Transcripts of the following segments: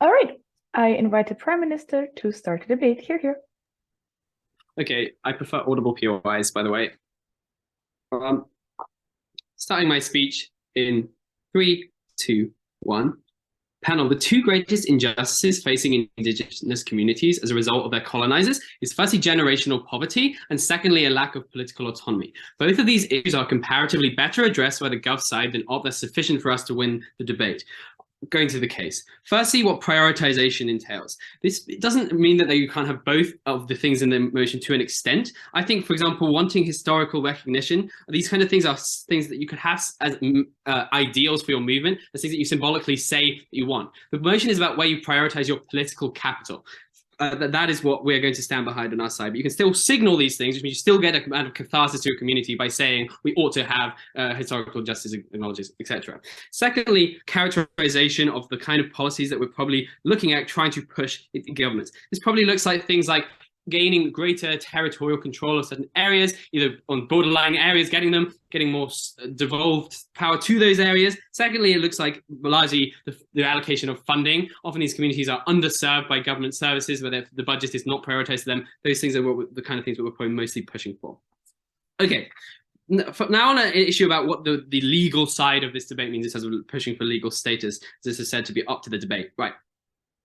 All right, I invite the Prime Minister to start the debate. Here. Okay, I prefer audible POIs, by the way. Starting my speech in 3, 2, 1. Panel, the two greatest injustices facing indigenous communities as a result of their colonizers is firstly generational poverty and secondly a lack of political autonomy. Both of these issues are comparatively better addressed by the Gov side than opt. That's sufficient for us to win the debate. Going to the case. Firstly, what prioritization entails. It doesn't mean that you can't have both of the things in the motion to an extent. I think, for example, wanting historical recognition, these kind of things are things that you could have as ideals for your movement, as things that you symbolically say that you want. The motion is about where you prioritize your political capital. That is what we're going to stand behind on our side. But you can still signal these things, which means you still get a amount of catharsis to your community by saying we ought to have historical justice acknowledged, etc. Secondly, characterization of the kind of policies that we're probably looking at trying to push into governments. This probably looks like things like gaining greater territorial control of certain areas, either on borderline areas, getting more devolved power to those areas. Secondly, it looks like largely the allocation of funding. Often these communities are underserved by government services where the budget is not prioritized to them. Those things are the kind of things that we're probably mostly pushing for. Okay, now on an issue about what the legal side of this debate means in terms of pushing for legal status, this is said to be up to the debate. Right.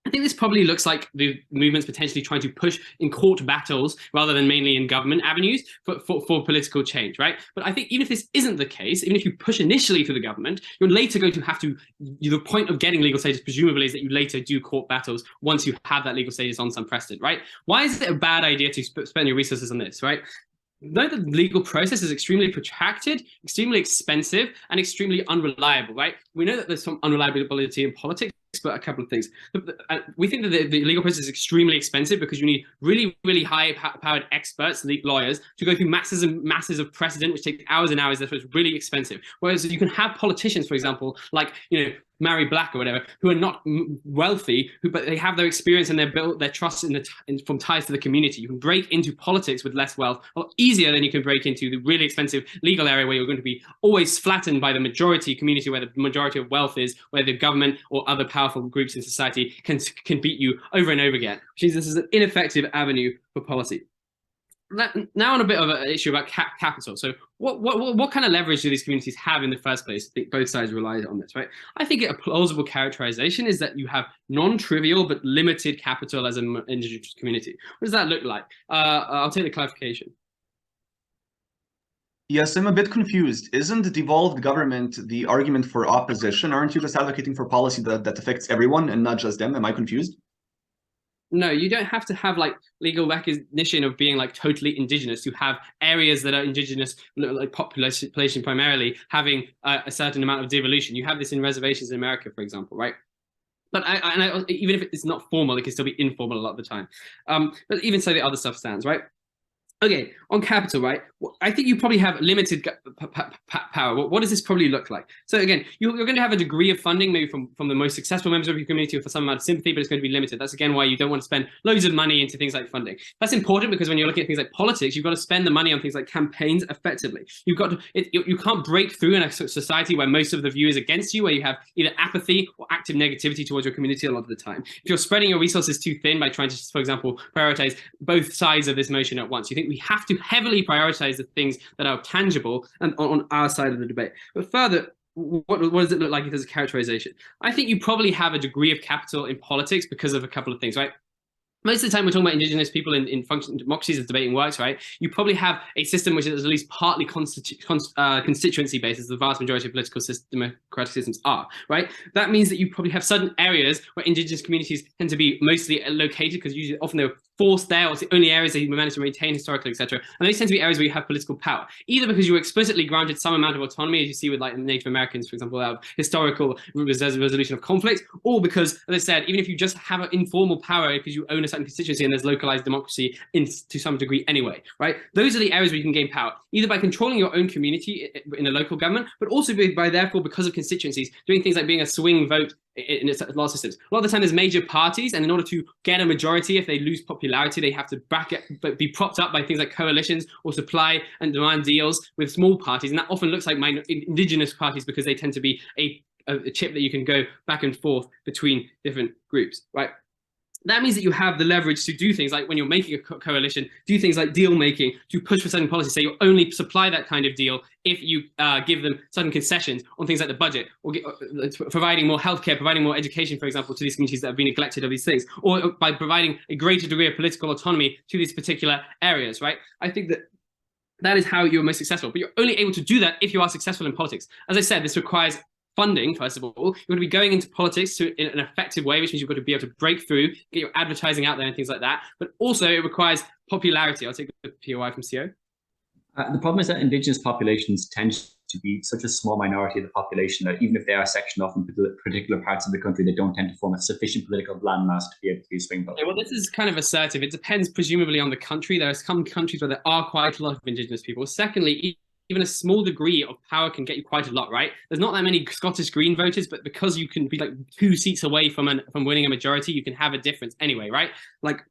I think this probably looks like the movement's potentially trying to push in court battles rather than mainly in government avenues for political change, right? But I think even if this isn't the case, even if you push initially through the government, you're later going to have to, the point of getting legal status presumably is that you later do court battles once you have that legal status on some precedent, right? Why is it a bad idea to spend your resources on this, right? Though the legal process is extremely protracted, extremely expensive, and extremely unreliable, right? We know that there's some unreliability in politics, but a couple of things. We think that the legal process is extremely expensive because you need really, really high-powered experts, lawyers, to go through masses and masses of precedent, which take hours and hours. Therefore, it's really expensive. Whereas you can have politicians, for example, like Mary Black or whatever, who are not wealthy, but they have their experience and their trust from ties to the community. You can break into politics with less wealth a lot easier than you can break into the really expensive legal area where you're going to be always flattened by the majority community, where the majority of wealth is, where the government or other powerful groups in society can beat you over and over again, which means this is an ineffective avenue for policy. Now on a bit of an issue about capital. So what kind of leverage do these communities have in the first place? I think both sides rely on this, right? I think a plausible characterization is that you have non-trivial but limited capital as an indigenous community. What does that look like? I'll take the clarification. Yes, I'm a bit confused. Isn't devolved government the argument for opposition? Aren't you just advocating for policy that affects everyone and not just them? Am I confused? No, you don't have to have like legal recognition of being like totally indigenous. You have areas that are indigenous, like population primarily, having a certain amount of devolution. You have this in reservations in America, for example, right? But even if it's not formal, it can still be informal a lot of the time. But even so, the other stuff stands, right? Okay, on capital, right? I think you probably have limited power. What does this probably look like? So again, you're going to have a degree of funding, maybe from the most successful members of your community or for some amount of sympathy, but it's going to be limited. That's again why you don't want to spend loads of money into things like funding. That's important because when you're looking at things like politics, you've got to spend the money on things like campaigns effectively. You've got to, you can't break through in a society where most of the view is against you, where you have either apathy or active negativity towards your community a lot of the time. If you're spreading your resources too thin by trying to, for example, prioritize both sides of this motion at once, you think we have to heavily prioritize the things that are tangible and on our side of the debate. But further, what does it look like in terms of characterization? I think you probably have a degree of capital in politics because of a couple of things, right? Most of the time we're talking about indigenous people in functional democracies as debating works, right? You probably have a system which is at least partly constituency-based, as the vast majority of political democratic systems are, right? That means that you probably have certain areas where indigenous communities tend to be mostly located because usually often they're forced there, or it's the only areas that you managed to maintain historically, etc. And those tend to be areas where you have political power, either because you were explicitly granted some amount of autonomy, as you see with like Native Americans, for example, out of historical resolution of conflict, or because, as I said, even if you just have an informal power because you own a certain constituency and there's localized democracy to some degree anyway, right? Those are the areas where you can gain power, either by controlling your own community in a local government, but also by therefore, because of constituencies, doing things like being a swing vote in a lot of systems. A lot of the time there's major parties, and in order to get a majority, if they lose popularity, they have to be propped up by things like coalitions or supply and demand deals with small parties, and that often looks like indigenous parties because they tend to be a a chip that you can go back and forth between different groups, right? That means that you have the leverage to do things like when you're making a coalition, do things like deal making, to push for certain policies. Say you only supply that kind of deal if you give them certain concessions on things like the budget, or providing more healthcare, providing more education, for example, to these communities that have been neglected of these things, or by providing a greater degree of political autonomy to these particular areas, right? I think that is how you're most successful. But you're only able to do that if you are successful in politics. As I said, this requires funding, first of all. You're going to be going into politics in an effective way, which means you've got to be able to break through, get your advertising out there and things like that. But also it requires popularity. I'll take the POI from CO. The problem is that indigenous populations tend to be such a small minority of the population that even if they are sectioned off in particular parts of the country, they don't tend to form a sufficient political landmass to be able to be swing vote. Okay, well, this is kind of assertive. It depends presumably on the country. There are some countries where there are quite a lot of indigenous people. Secondly, even a small degree of power can get you quite a lot, right? There's not that many Scottish Green voters, but because you can be like 2 seats away from winning a majority, you can have a difference anyway, right? Like,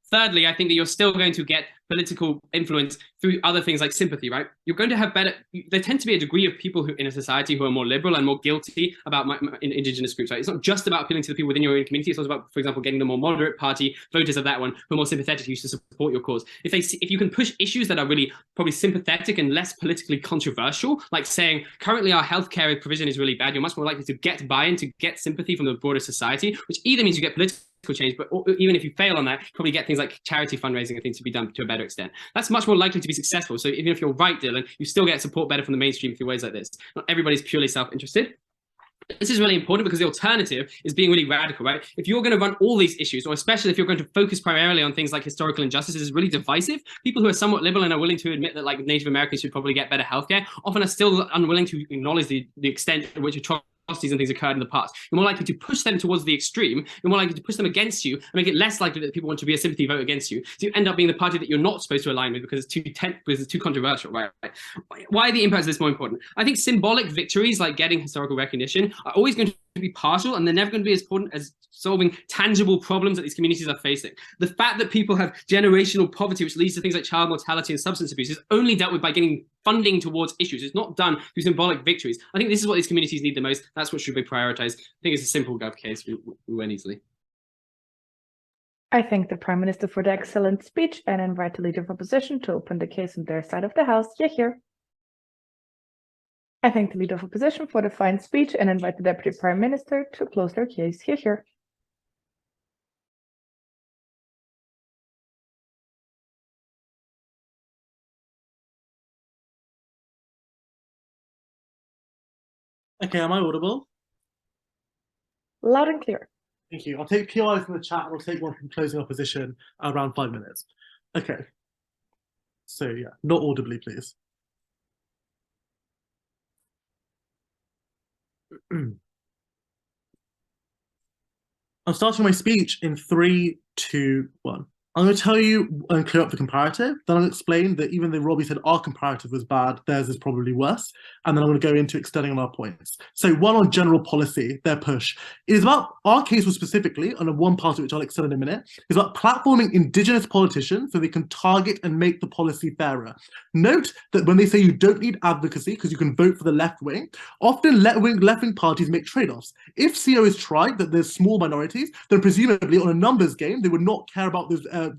thirdly, I think that you're still going to get political influence through other things like sympathy, right? You're going to have there tend to be a degree of people who in a society who are more liberal and more guilty about indigenous groups, right? It's not just about appealing to the people within your own community. It's also about, for example, getting the more moderate party voters of that one who are more sympathetic to you to support your cause. If you can push issues that are really probably sympathetic and less politically controversial, like saying currently our healthcare provision is really bad, you're much more likely to get buy-in, to get sympathy from the broader society, which either means you get political change, but even if you fail on that, you probably get things like charity fundraising and things to be done to a better extent. That's much more likely to be successful. So even if you're right, Dylan, you still get support better from the mainstream through ways like this. Not everybody's purely self-interested. This is really important because the alternative is being really radical, right? If you're going to run all these issues, or especially if you're going to focus primarily on things like historical injustices, is really divisive. People who are somewhat liberal and are willing to admit that like Native Americans should probably get better healthcare often are still unwilling to acknowledge the extent to which atrocities and things occurred in the past. You're more likely to push them towards the extreme. You're more likely to push them against you and make it less likely that people want to be a sympathy vote against you. So you end up being the party that you're not supposed to align with because it's too controversial, right? Why are the impacts of this more important? I think symbolic victories like getting historical recognition are always going to be partial, and they're never going to be as important as solving tangible problems that these communities are facing. The fact that people have generational poverty, which leads to things like child mortality and substance abuse, is only dealt with by getting funding towards issues. It's not done through symbolic victories. I think this is what these communities need the most. That's what should be prioritized. I think it's a simple gov case. We win easily. I thank the Prime Minister for the excellent speech and invite the Leader of Opposition to open the case on their side of the House. Here. I thank the Leader of Opposition for the fine speech and invite the Deputy Prime Minister to close their case. Here. Okay, am I audible? Loud and clear. Thank you. I'll take POI from the chat and I'll take one from closing opposition around 5 minutes. Okay. So yeah, not audibly, please. I'm starting my speech in 3, 2, 1. I'm going to tell you and clear up the comparative. Then I'll explain that even though Robbie said our comparative was bad, theirs is probably worse. And then I'm going to go into extending on our points. So one on general policy, their push. It is about, our case was specifically, and one part of which I'll extend in a minute, is about platforming indigenous politicians so they can target and make the policy fairer. Note that when they say you don't need advocacy because you can vote for the left wing, often left-wing parties make trade-offs. If CO is tried that there's small minorities, then presumably on a numbers game, they would not care about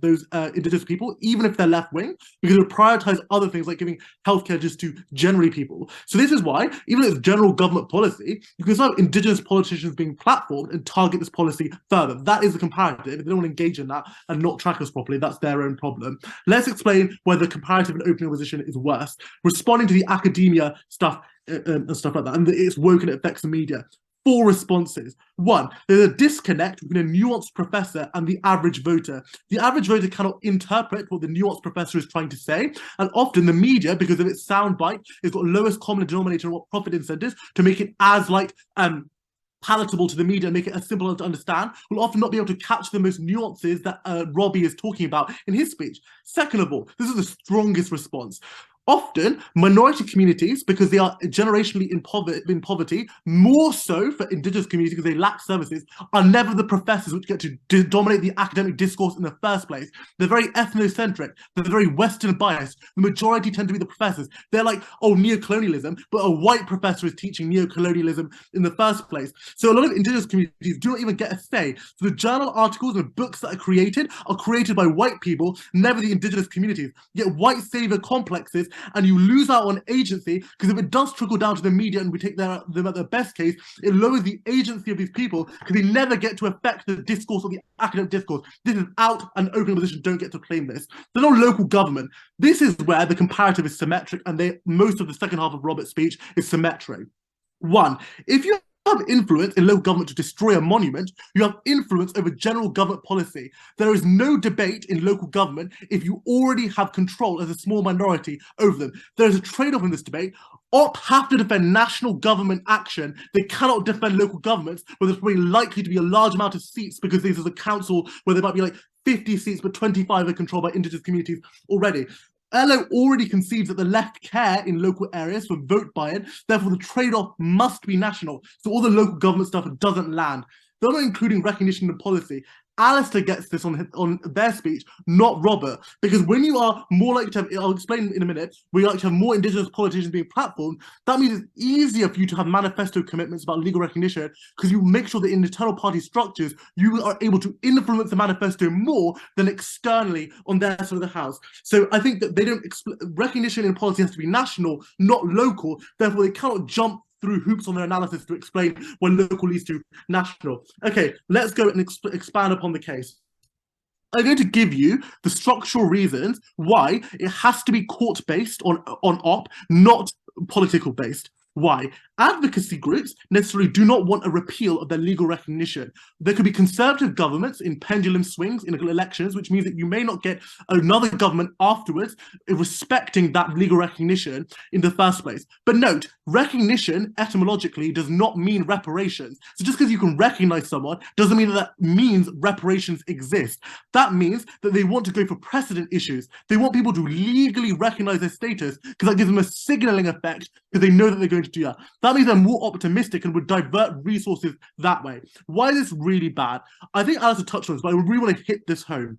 those indigenous people, even if they're left-wing, because it would prioritize other things like giving healthcare just to generally people. So this is why, even though it's general government policy, you can still have indigenous politicians being platformed and target this policy further. That is the comparative. If they don't want to engage in that and not track us properly, that's their own problem. Let's explain whether comparative and open opposition is worse. Responding to the academia stuff and stuff like that, and it's woke and it affects the media. 4 responses. 1, there's a disconnect between a nuanced professor and the average voter. The average voter cannot interpret what the nuanced professor is trying to say, and often the media, because of its soundbite, has got lowest common denominator and what profit incentives to make it as palatable to the media and make it as simple to understand, will often not be able to catch the most nuances that Robbie is talking about in his speech. Second of all, this is the strongest response. Often, minority communities, because they are generationally in poverty, more so for indigenous communities because they lack services, are never the professors which get to dominate the academic discourse in the first place. They're very ethnocentric, they're very Western biased. The majority tend to be the professors. They're like, oh, neocolonialism, but a white professor is teaching neocolonialism in the first place. So a lot of indigenous communities do not even get a say. So the journal articles and books that are created by white people, never the indigenous communities. Yet white savior complexes, and you lose out on agency, because if it does trickle down to the media and we take them at their best case, it lowers the agency of these people because they never get to affect the discourse or the academic discourse. This is out and open position, don't get to claim this. There's no local government. This is where the comparative is symmetric, and most of the second half of Robert's speech is symmetric. One, if you have influence in local government to destroy a monument, you have influence over general government policy. There is no debate in local government if you already have control as a small minority over them. There is a trade-off in this debate. OP have to defend national government action. They cannot defend local governments where there's probably likely to be a large amount of seats, because this is a council where there might be like 50 seats, but 25 are controlled by indigenous communities already. LO already concedes that the left care in local areas for vote buy-in, therefore the trade-off must be national, so all the local government stuff doesn't land. They're not including recognition and policy. Alistair gets this on their speech, not Robert, because when you are more likely to have, I'll explain in a minute, we like to have more indigenous politicians being platformed, that means it's easier for you to have manifesto commitments about legal recognition, because you make sure that in internal party structures, you are able to influence the manifesto more than externally on their side of the house. So I think that they don't, recognition in policy has to be national, not local, therefore they cannot jump through hoops on their analysis to explain when local leads to national. Okay, let's go and expand upon the case. I'm going to give you the structural reasons why it has to be court-based on OP, not political-based. Why? Advocacy groups necessarily do not want a repeal of their legal recognition. There could be conservative governments in pendulum swings in elections, which means that you may not get another government afterwards respecting that legal recognition in the first place. But note, recognition etymologically does not mean reparations. So just because you can recognize someone doesn't mean that means reparations exist. That means that they want to go for precedent issues. They want people to legally recognize their status because that gives them a signaling effect because they know that they're going to do that. That means they're more optimistic and would divert resources that way. Why is this really bad? I think Alistair touched on this, but I really want to hit this home.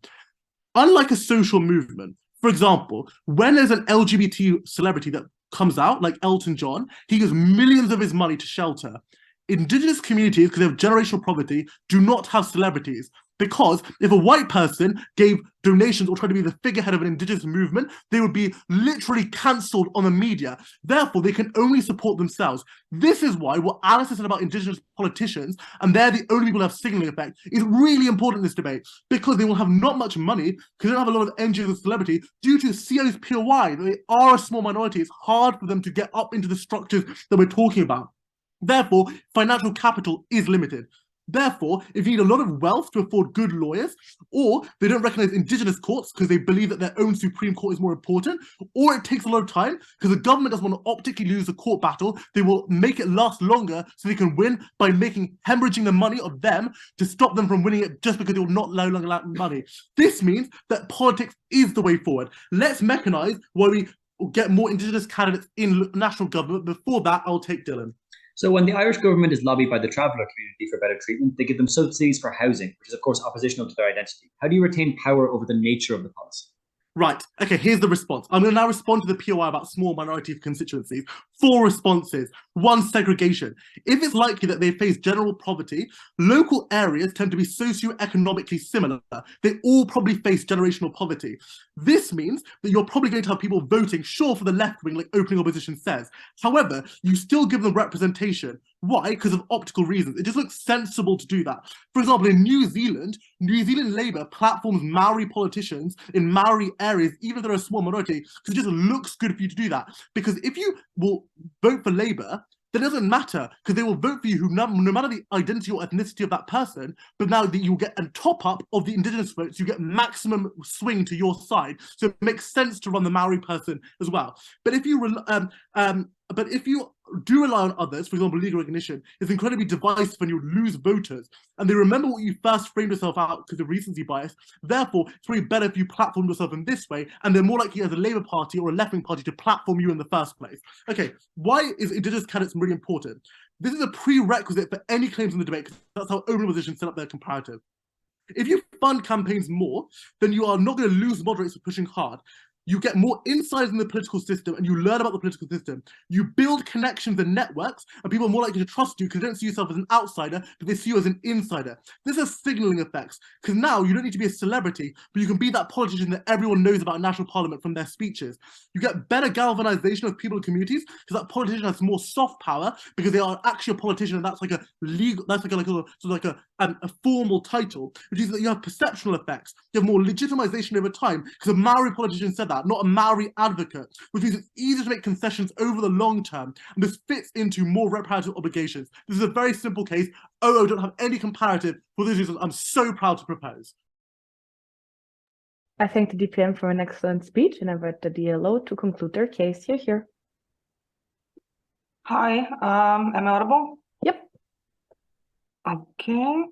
Unlike a social movement, for example, when there's an LGBT celebrity that comes out, like Elton John, he gives millions of his money to shelter. Indigenous communities, because they have generational poverty, do not have celebrities. Because if a white person gave donations or tried to be the figurehead of an indigenous movement, they would be literally cancelled on the media. Therefore, they can only support themselves. This is why what Alice said about indigenous politicians, and they're the only people who have signaling effect, is really important in this debate, because they will have not much money, because they don't have a lot of NGOs and celebrity, due to CO's POI. They are a small minority. It's hard for them to get up into the structures that we're talking about. Therefore, financial capital is limited. Therefore, if you need a lot of wealth to afford good lawyers, or they don't recognize indigenous courts because they believe that their own Supreme Court is more important, or it takes a lot of time because the government doesn't want to optically lose a court battle, they will make it last longer so they can win by hemorrhaging the money of them to stop them from winning it just because they will no longer lack money. This means that politics is the way forward. Let's mechanize why we get more indigenous candidates in national government. Before that, I'll take Dylan. So when the Irish government is lobbied by the traveller community for better treatment, they give them subsidies for housing, which is of course oppositional to their identity. How do you retain power over the nature of the policy? Right, okay, here's the response. I'm going to now respond to the POI about small minority constituencies. 4 responses. 1, segregation. If it's likely that they face general poverty, local areas tend to be socio-economically similar. They all probably face generational poverty. This means that you're probably going to have people voting, sure, for the left wing, like opening opposition says. However, you still give them representation. Why? Because of optical reasons. It just looks sensible to do that. For example, in New Zealand Labour platforms Maori politicians in Maori areas, even if they're a small minority, because it just looks good for you to do that. Because if you will vote for Labour, then it doesn't matter, because they will vote for you no matter the identity or ethnicity of that person, but now that you get a top up of the indigenous votes, you get maximum swing to your side. So it makes sense to run the Maori person as well. But if you But if you do rely on others, for example, legal recognition, it's incredibly divisive and you lose voters. And they remember what you first framed yourself out because of recency bias. Therefore, it's probably better if you platform yourself in this way, and they're more likely as a Labour Party or a left-wing party to platform you in the first place. Okay, why is indigenous candidates really important? This is a prerequisite for any claims in the debate, because that's how open opposition set up their comparative. If you fund campaigns more, then you are not going to lose moderates for pushing hard. You get more insights in the political system and you learn about the political system. You build connections and networks, and people are more likely to trust you because they don't see yourself as an outsider, but they see you as an insider. This has signaling effects, because now you don't need to be a celebrity, but you can be that politician that everyone knows about in national parliament from their speeches. You get better galvanization of people and communities, because that politician has more soft power because they are actually a politician, and that's like a legal, that's like a formal title, which is that you have perceptual effects. You have more legitimization over time, because a Maori politician said that, not a Maori advocate, which means it's easier to make concessions over the long term, and this fits into more reparative obligations. This is a very simple case. I don't have any comparative. For this reason, I'm so proud to propose. I thank the DPM for an excellent speech, and I invite the DLO to conclude their case. Here. Hi, am I audible? Yep. Okay.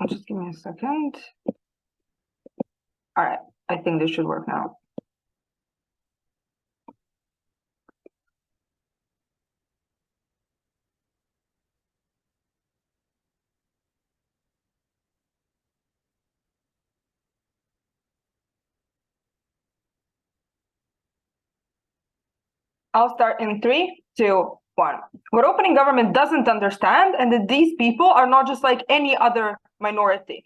Just give me a second. All right, I think this should work now. I'll start in 3, 2, 1. What opening government doesn't understand, and that these people are not just like any other minority.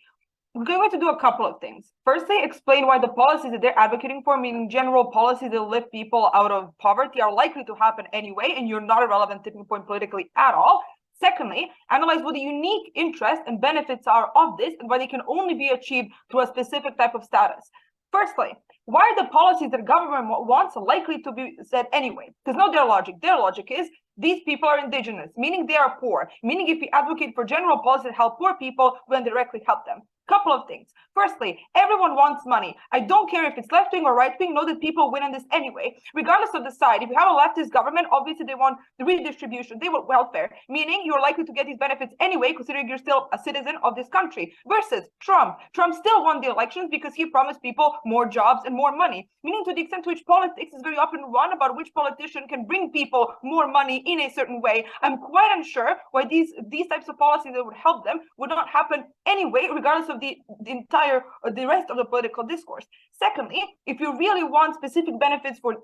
We're going to do a couple of things. Firstly, explain why the policies that they're advocating for, meaning general policies that lift people out of poverty, are likely to happen anyway, and you're not a relevant tipping point politically at all. Secondly, analyze what the unique interests and benefits are of this, and why they can only be achieved through a specific type of status. Firstly, why are the policies that government wants likely to be said anyway? Because no, their logic is these people are indigenous, meaning they are poor, meaning if we advocate for general policies that help poor people, we'll directly help them. Couple of things. Firstly, everyone wants money. I don't care if it's left wing or right wing, know that people win on this anyway. Regardless of the side, if you have a leftist government, obviously they want the redistribution, they want welfare, meaning you're likely to get these benefits anyway, considering you're still a citizen of this country. Versus Trump. Trump still won the elections because he promised people more jobs and more money, meaning to the extent to which politics is very often run about which politician can bring people more money in a certain way. I'm quite unsure why these types of policies that would help them would not happen anyway, regardless of the rest of the political discourse. Secondly, if you really want specific benefits for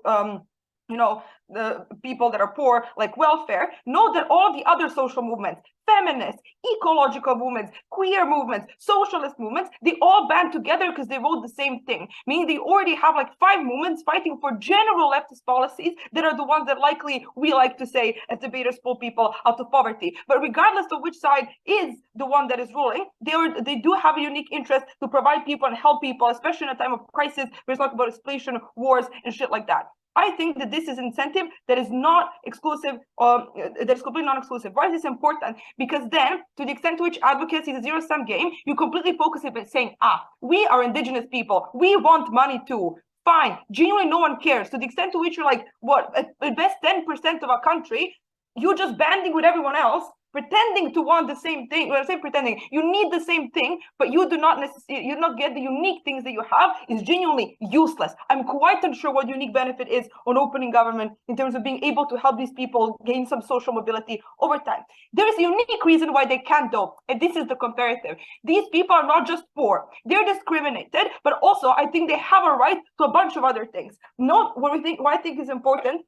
the people that are poor, like welfare, know that all the other social movements, feminist, ecological movements, queer movements, socialist movements, they all band together because they vote the same thing, meaning they already have like 5 movements fighting for general leftist policies that are the ones that likely we like to say as debaters pull people out of poverty. But regardless of which side is the one that is ruling, they do have a unique interest to provide people and help people, especially in a time of crisis. We're talking about inflation, wars, and shit like that. I think that this is incentive that is not exclusive, that is completely non-exclusive. Why is this important? Because then, to the extent to which advocacy is a zero-sum game, you completely focus it by saying, we are indigenous people, we want money too. Fine, genuinely no one cares. To the extent to which you're like, what, at best 10% of our country, you're just banding with everyone else, pretending to want the same thing. When I say pretending, you need the same thing, but you do not necessarily, you not get the unique things that you have. Is genuinely useless. I'm quite unsure what unique benefit is on opening government in terms of being able to help these people gain some social mobility over time. There is a unique reason why they can't though, and this is the comparative. These people are not just poor, they're discriminated, but also I think they have a right to a bunch of other things. Not what I think is important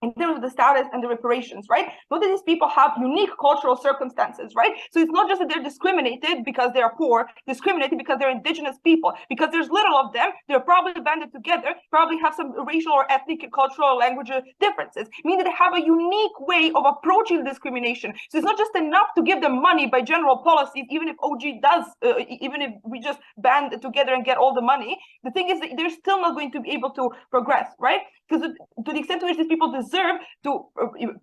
in terms of the status and the reparations, right? Note that these people have unique cultural circumstances, right? So it's not just that they're discriminated because they are poor, discriminated because they're indigenous people, because there's little of them, they're probably banded together, probably have some racial or ethnic, cultural, language differences, meaning that they have a unique way of approaching discrimination. So it's not just enough to give them money by general policies, even if OG does, even if we just band together and get all the money. The thing is that they're still not going to be able to progress, right? Because to the extent to which these people deserve deserve to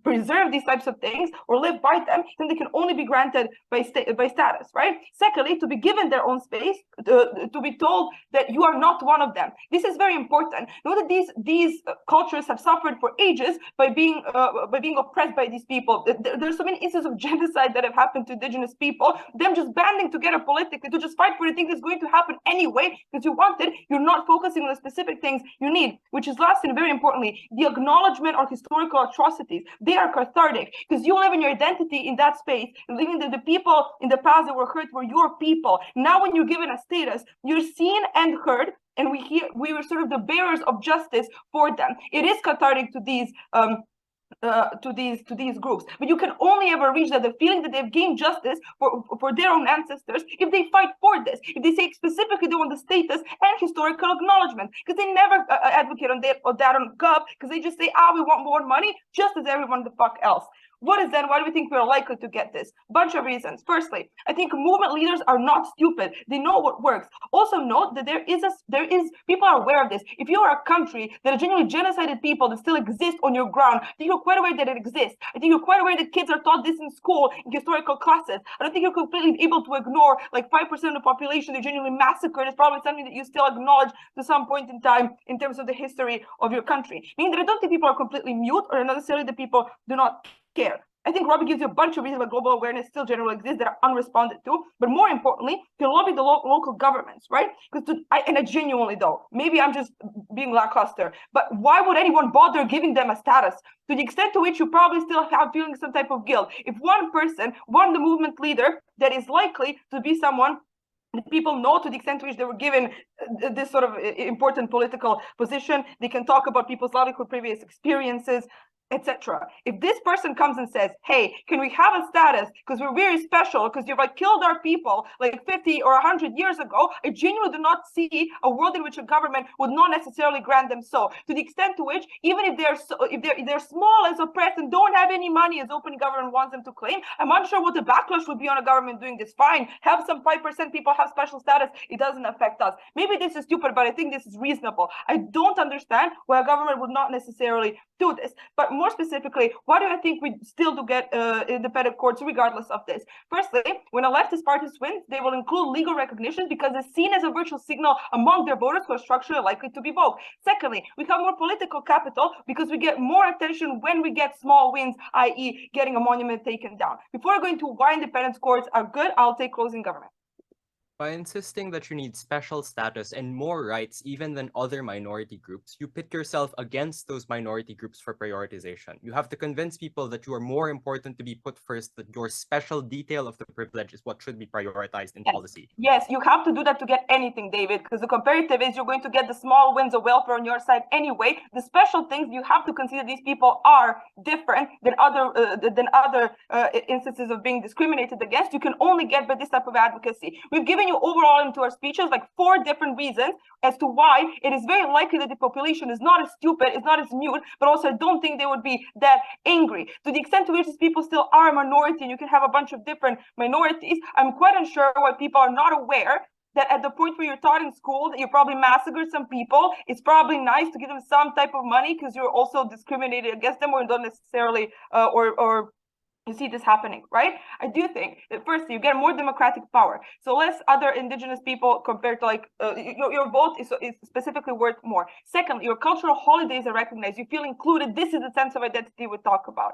preserve these types of things or live by them, then they can only be granted by status, right? Secondly, to be given their own space, to be told that you are not one of them. This is very important. Know that these cultures have suffered for ages by being oppressed by these people. There's so many instances of genocide that have happened to indigenous people. Them just banding together politically to just fight for the thing that's going to happen anyway because you want it. You're not focusing on the specific things you need, which is last and very importantly, the acknowledgement of historical atrocities. They are cathartic because you live in your identity in that space, living the people in the past that were hurt were your people. Now, when you're given a status, you're seen and heard, and we were sort of the bearers of justice for them. It is cathartic to these groups, but you can only ever reach the feeling that they've gained justice for their own ancestors if they fight for this, if they say specifically they want the status and historical acknowledgement, because they never advocate on that on Gov, because they just say, we want more money just as everyone the fuck else. What is then? Why do we think we're likely to get this? Bunch of reasons. Firstly, I think movement leaders are not stupid. They know what works. Also note that there is people are aware of this. If you are a country that are genuinely genocided people that still exist on your ground, I think you're quite aware that it exists. I think you're quite aware that kids are taught this in school in historical classes. I don't think you're completely able to ignore like 5% of the population they genuinely massacred. It's probably something that you still acknowledge to some point in time in terms of the history of your country. Meaning that I don't think people are completely mute or necessarily the people do not care. I think Robbie gives you a bunch of reasons why global awareness still generally exists that are unresponded to, but more importantly, you can lobby the local governments, right? Because I genuinely though, maybe I'm just being lackluster, but why would anyone bother giving them a status? To the extent to which you probably still have feeling some type of guilt. If one person, the movement leader that is likely to be someone people know to the extent to which they were given this sort of important political position, they can talk about people's livelihood, previous experiences, etc. If this person comes and says, hey, can we have a status because we're very special because you've like killed our people like 50 or 100 years ago, I genuinely do not see a world in which a government would not necessarily grant them so. To the extent to which, even if they're small as oppressed and don't have any money as open government wants them to claim, I'm unsure what the backlash would be on a government doing this. Fine, have some 5% people have special status, it doesn't affect us. Maybe this is stupid, but I think this is reasonable. I don't understand why a government would not necessarily do this. But more specifically, why do I think we still do get independent courts regardless of this? Firstly, when a leftist party wins, they will include legal recognition because it's seen as a virtual signal among their voters who are structurally likely to be vote. Secondly, we have more political capital because we get more attention when we get small wins, i.e. getting a monument taken down. Before I go into why independent courts are good, I'll take closing government. By insisting that you need special status and more rights even than other minority groups, you pit yourself against those minority groups for prioritization. You have to convince people that you are more important to be put first, that your special detail of the privilege is what should be prioritized in policy. Yes, you have to do that to get anything, David, because the comparative is you're going to get the small wins of welfare on your side anyway. The special things, you have to consider these people are different than other instances of being discriminated against. You can only get by this type of advocacy. We've given you overall into our speeches like 4 different reasons as to why it is very likely that the population is not as stupid, is not as mute, but also I don't think they would be that angry. To the extent to which these people still are a minority, and you can have a bunch of different minorities, I'm quite unsure why people are not aware that at the point where you're taught in school that you probably massacred some people, it's probably nice to give them some type of money because you're also discriminated against them or don't necessarily or you see this happening, right? I do think that firstly, you get more democratic power. So less other indigenous people compared to like, your vote is specifically worth more. Secondly, your cultural holidays are recognized. You feel included. This is the sense of identity we talk about.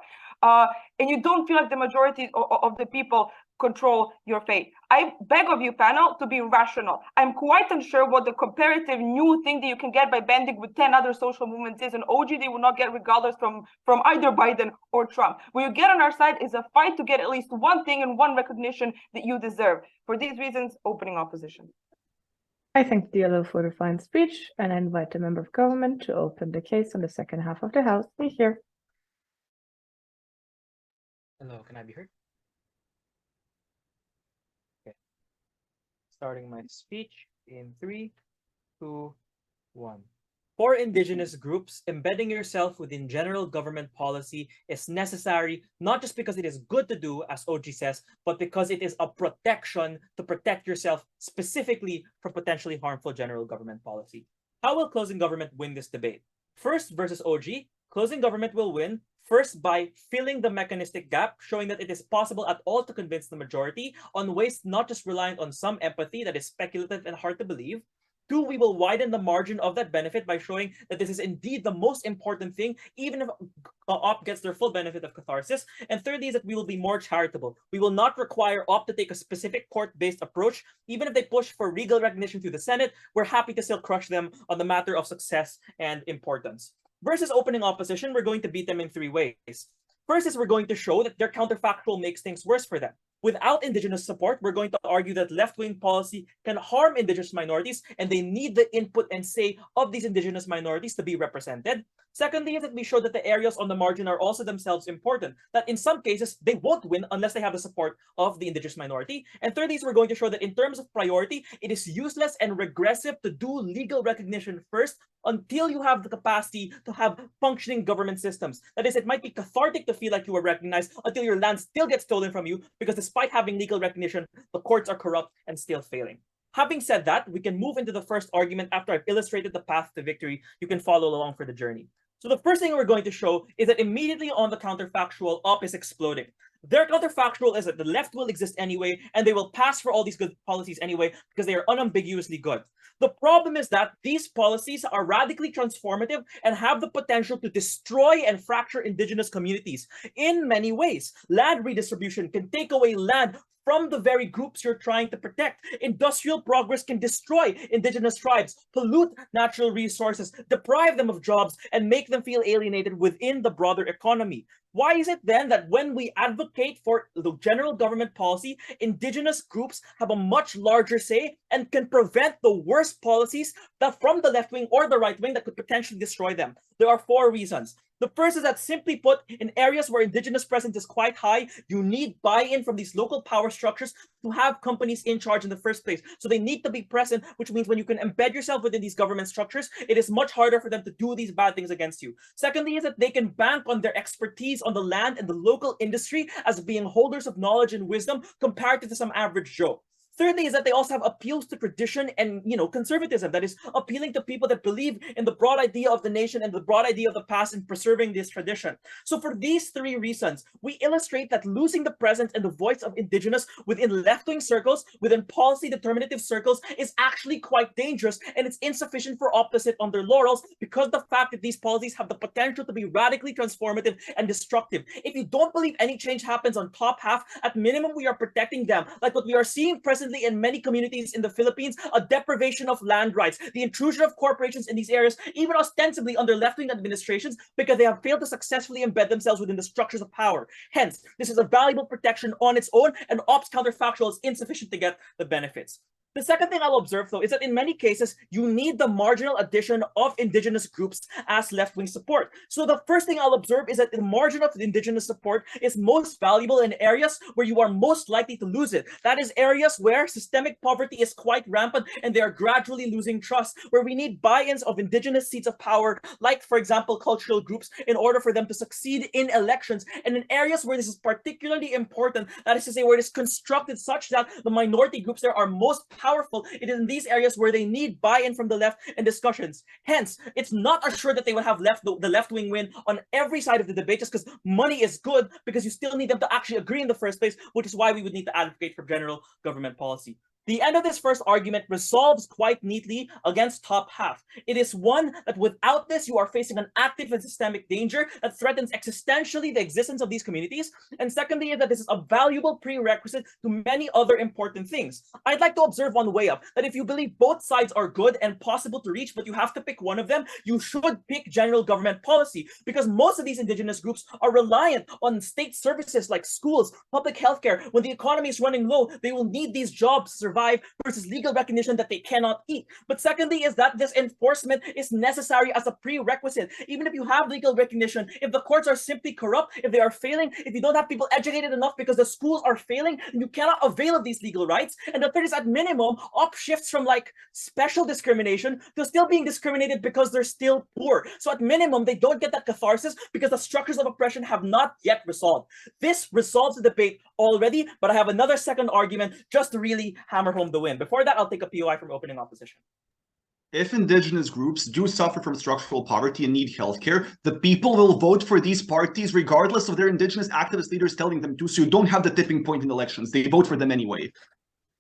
And you don't feel like the majority of the people control your fate. I beg of you, panel, to be rational. I'm quite unsure what the comparative new thing that you can get by banding with 10 other social movements is. An OG they will not get regardless from either Biden or Trump. What you get on our side is a fight to get at least one thing and one recognition that you deserve. For these reasons, opening opposition. I thank the yellow for the fine speech and I invite the member of government to open the case on the second half of the House. Be here. Hello, can I be heard? Starting my speech in 3, 2, 1. For indigenous groups, embedding yourself within general government policy is necessary, not just because it is good to do, as OG says, but because it is a protection to protect yourself specifically from potentially harmful general government policy. How will closing government win this debate? First versus OG, closing government will win, first by filling the mechanistic gap, showing that it is possible at all to convince the majority on ways not just reliant on some empathy that is speculative and hard to believe. Two, we will widen the margin of that benefit by showing that this is indeed the most important thing, even if OP gets their full benefit of catharsis. And thirdly is that we will be more charitable. We will not require OP to take a specific court-based approach. Even if they push for legal recognition through the Senate, we're happy to still crush them on the matter of success and importance. Versus opening opposition, we're going to beat them in three ways. First is we're going to show that their counterfactual makes things worse for them. Without indigenous support, we're going to argue that left-wing policy can harm indigenous minorities, and they need the input and say of these indigenous minorities to be represented. Secondly, is that we show that the areas on the margin are also themselves important, that in some cases, they won't win unless they have the support of the indigenous minority. And thirdly, is we're going to show that in terms of priority, it is useless and regressive to do legal recognition first until you have the capacity to have functioning government systems. That is, it might be cathartic to feel like you were recognized until your land still gets stolen from you, because despite having legal recognition, the courts are corrupt and still failing. Having said that, we can move into the first argument after I've illustrated the path to victory. You can follow along for the journey. So the first thing we're going to show is that immediately on the counterfactual, OP is exploding. Their counterfactual is that the left will exist anyway, and they will pass for all these good policies anyway, because they are unambiguously good. The problem is that these policies are radically transformative and have the potential to destroy and fracture indigenous communities in many ways. Land redistribution can take away land from the very groups you're trying to protect. Industrial progress can destroy indigenous tribes, pollute natural resources, deprive them of jobs, and make them feel alienated within the broader economy. Why is it then that when we advocate for the general government policy, indigenous groups have a much larger say and can prevent the worst policies that from the left wing or the right wing that could potentially destroy them? There are four reasons. The first is that, simply put, in areas where indigenous presence is quite high, you need buy-in from these local power structures to have companies in charge in the first place. So they need to be present, which means when you can embed yourself within these government structures, it is much harder for them to do these bad things against you. Secondly is that they can bank on their expertise on the land and the local industry as being holders of knowledge and wisdom compared to some average Joe. Thirdly is that they also have appeals to tradition and, conservatism, that is appealing to people that believe in the broad idea of the nation and the broad idea of the past and preserving this tradition. So for these three reasons, we illustrate that losing the presence and the voice of indigenous within left-wing circles, within policy determinative circles, is actually quite dangerous, and it's insufficient for OP to sit on their laurels because the fact that these policies have the potential to be radically transformative and destructive. If you don't believe any change happens on top half, at minimum we are protecting them, like what we are seeing presently in many communities in the Philippines, a deprivation of land rights, the intrusion of corporations in these areas, even ostensibly under left-wing administrations, because they have failed to successfully embed themselves within the structures of power. Hence, this is a valuable protection on its own, and OP's counterfactual is insufficient to get the benefits. The second thing I'll observe, though, is that in many cases, you need the marginal addition of indigenous groups as left-wing support. So the first thing I'll observe is that the margin of indigenous support is most valuable in areas where you are most likely to lose it. That is areas where systemic poverty is quite rampant and they are gradually losing trust, where we need buy-ins of indigenous seats of power, like, for example, cultural groups, in order for them to succeed in elections. And in areas where this is particularly important, that is to say, where it is constructed such that the minority groups there are most powerful, it is in these areas where they need buy-in from the left and discussions. Hence, it's not assured that they will have the left-wing win on every side of the debate just because money is good, because you still need them to actually agree in the first place, which is why we would need to advocate for general government policy. The end of this first argument resolves quite neatly against top half. It is one that without this, you are facing an active and systemic danger that threatens existentially the existence of these communities. And secondly, that this is a valuable prerequisite to many other important things. I'd like to observe on the way up that if you believe both sides are good and possible to reach, but you have to pick one of them, you should pick general government policy, because most of these indigenous groups are reliant on state services like schools, public healthcare. When the economy is running low, they will need these jobs to survive versus legal recognition that they cannot eat. But secondly is that this enforcement is necessary as a prerequisite. Even if you have legal recognition, if the courts are simply corrupt, if they are failing, if you don't have people educated enough because the schools are failing, you cannot avail of these legal rights. And the third is, at minimum, OP shifts from like special discrimination to still being discriminated because they're still poor. So at minimum, they don't get that catharsis because the structures of oppression have not yet resolved. This resolves the debate already, but I have another second argument just to really hammer home the win. Before that, I'll take a POI from opening opposition. if indigenous groups do suffer from structural poverty and need healthcare, the people will vote for these parties regardless of their indigenous activist leaders telling them to. So you don't have the tipping point in elections. They vote for them anyway.